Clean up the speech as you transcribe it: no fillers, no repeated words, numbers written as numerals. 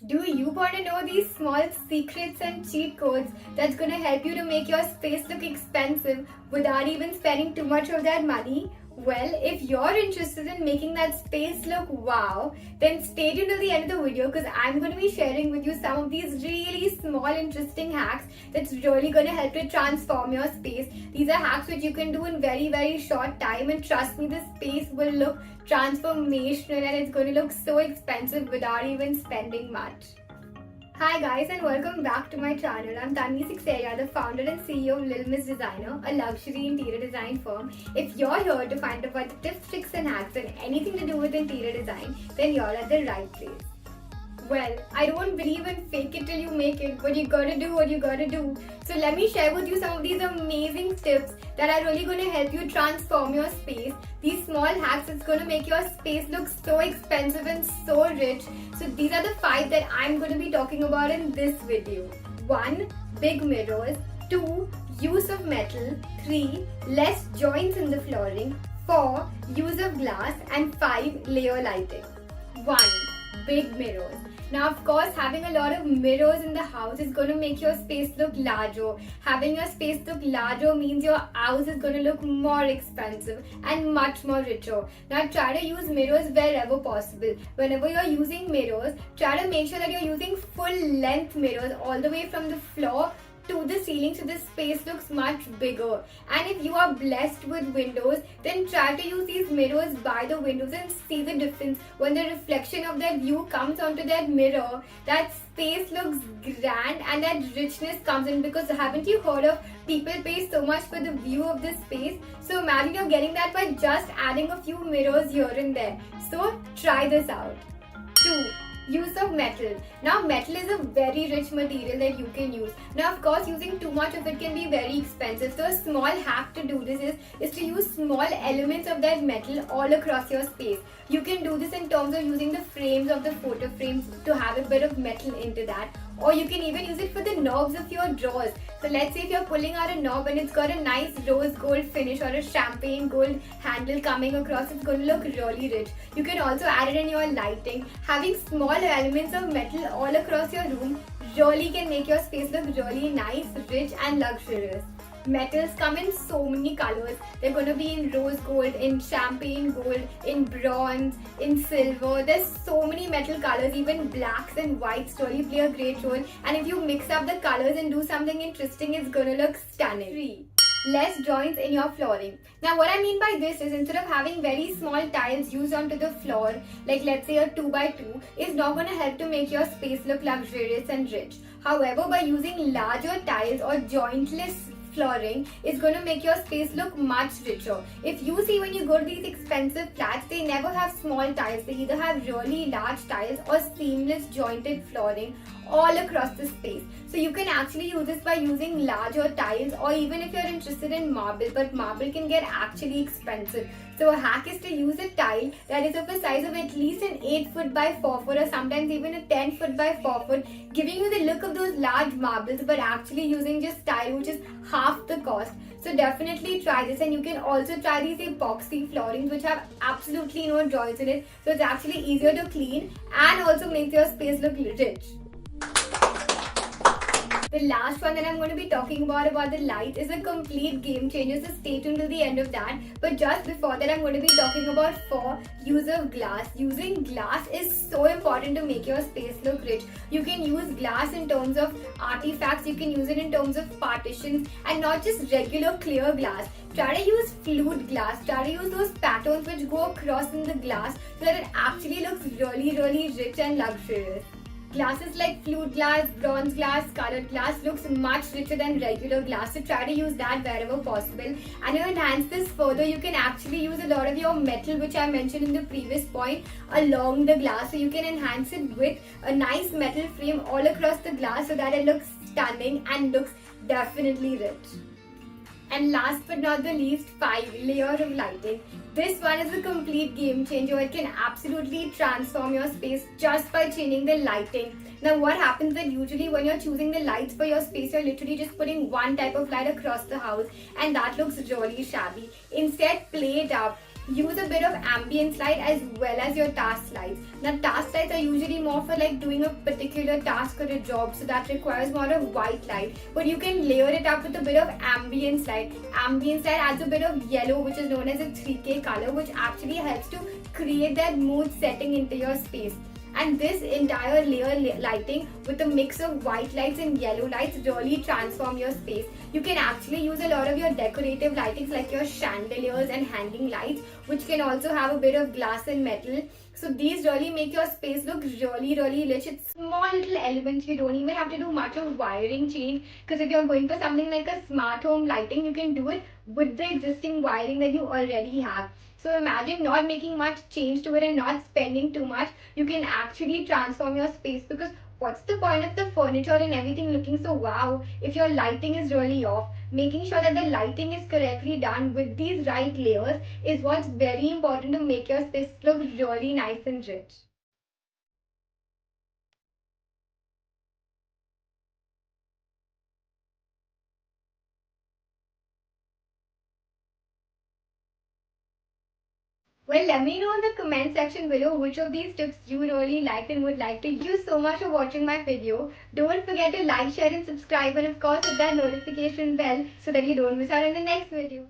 Do you want to know these small secrets and cheat codes that's going to help you to make your space look expensive without even spending too much of that money? Well, if you're interested in making that space look wow, then stay tuned till the end of the video because I'm going to be sharing with you some of these really small interesting hacks that's really going to help to transform your space. These are hacks which you can do in very short time, and trust me, the space will look transformational and it's going to look so expensive without even spending much. Hi guys, and welcome back to my channel. I'm Tanvi Sikseria, the founder and CEO of Lil Miss Designer, a luxury interior design firm. If you're here to find out about the tips, tricks and hacks and anything to do with interior design, then you're at the right place. Well, I don't believe in fake it till you make it, but you gotta do what you gotta do. So let me share with you some of these amazing tips that are really gonna help you transform your space. These small hacks is gonna make your space look so expensive and so rich. So these are the 5 that I'm gonna be talking about in this video. 1. Big mirrors. 2. Use of metal. 3. Less joints in the flooring. 4. Use of glass. And 5. Layer lighting. 1. Big mirrors. Now, of course, having a lot of mirrors in the house is going to make your space look larger. Having your space look larger means your house is going to look more expensive and much more richer. Now, try to use mirrors wherever possible. Whenever you're using mirrors, try to make sure that you're using full length mirrors all the way from the floor to the ceiling so the space looks much bigger. And if you are blessed with windows, then try to use these mirrors by the windows and see the difference. When the reflection of that view comes onto that mirror, that space looks grand and that richness comes in, because haven't you heard of people pay so much for the view of the space? So imagine you're getting that by just adding a few mirrors here and there. So try this out. 2. Use of metal. Now, metal is a very rich material that you can use. Now, of course, using too much of it can be very expensive. So a small hack to do this is to use small elements of that metal all across your space. You can do this in terms of using the frames of the photo frames to have a bit of metal into that. Or you can even use it for the knobs of your drawers. So let's say if you're pulling out a knob and it's got a nice rose gold finish or a champagne gold handle coming across, it's going to look really rich. You can also add it in your lighting. Having small elements of metal all across your room really can make your space look really nice, rich and luxurious. Metals come in so many colors. They're going to be in rose gold, in champagne gold, in bronze, in silver. There's so many metal colors. Even blacks and whites really play a great role. And if you mix up the colors and do something interesting, it's going to look stunning. 3. Less joints in your flooring. Now, what I mean by this is, instead of having very small tiles used onto the floor, like let's say a 2x2, is not going to help to make your space look luxurious and rich. However, by using larger tiles or jointless flooring, is going to make your space look much richer. If you see, when you go to these expensive flats, they never have small tiles. They either have really large tiles or seamless jointed flooring all across the space. So you can actually use this by using larger tiles, or even if you're interested in marble, but marble can get actually expensive. So a hack is to use a tile that is of a size of at least an 8 foot by 4 foot, or sometimes even a 10 foot by 4 foot, giving you the look of those large marbles, but actually using just tile which is half the cost. So definitely try this, and you can also try these epoxy floorings which have absolutely no joints in it. So it's actually easier to clean and also makes your space look rich. The last one that I'm going to be talking about the light, is a complete game changer, so stay tuned till the end of that. But just before that, I'm going to be talking about 4. Use of glass. Using glass is so important to make your space look rich. You can use glass in terms of artifacts, you can use it in terms of partitions, and not just regular clear glass. Try to use flute glass. Try to use those patterns which go across in the glass so that it actually looks really rich and luxurious. Glasses like flute glass, bronze glass, colored glass looks much richer than regular glass, so try to use that wherever possible. And to enhance this further, you can actually use a lot of your metal, which I mentioned in the previous point, along the glass. So you can enhance it with a nice metal frame all across the glass so that it looks stunning and looks definitely rich. And last but not the least, 5. Layer of lighting. This one is a complete game changer. It can absolutely transform your space just by changing the lighting. Now, what happens is, usually when you're choosing the lights for your space, you're literally just putting one type of light across the house, and that looks really shabby. Instead, play it up. use a bit of ambience light as well as your task lights. Now task lights are usually more for like doing a particular task or a job, so that requires more of white light, but you can layer it up with a bit of ambience light. Ambience light adds a bit of yellow, which is known as a 3K color, which actually helps to create that mood setting into your space. And this entire layer lighting with a mix of white lights and yellow lights really transform your space. You can actually use a lot of your decorative lightings like your chandeliers and hanging lights, which can also have a bit of glass and metal. So these really make your space look really rich. It's small little elements. You don't even have to do much of wiring change, because if you're going for something like a smart home lighting, you can do it with the existing wiring that you already have. So imagine not making much change to it and not spending too much. You can actually transform your space, because what's the point of the furniture and everything looking so wow if your lighting is really off? Making sure that the lighting is correctly done with these right layers is what's very important to make your space look really nice and rich. Well, let me know in the comment section below which of these tips you really liked and would like to use. So much for watching my video. Don't forget to like, share and subscribe, and of course hit that notification bell so that you don't miss out on the next video.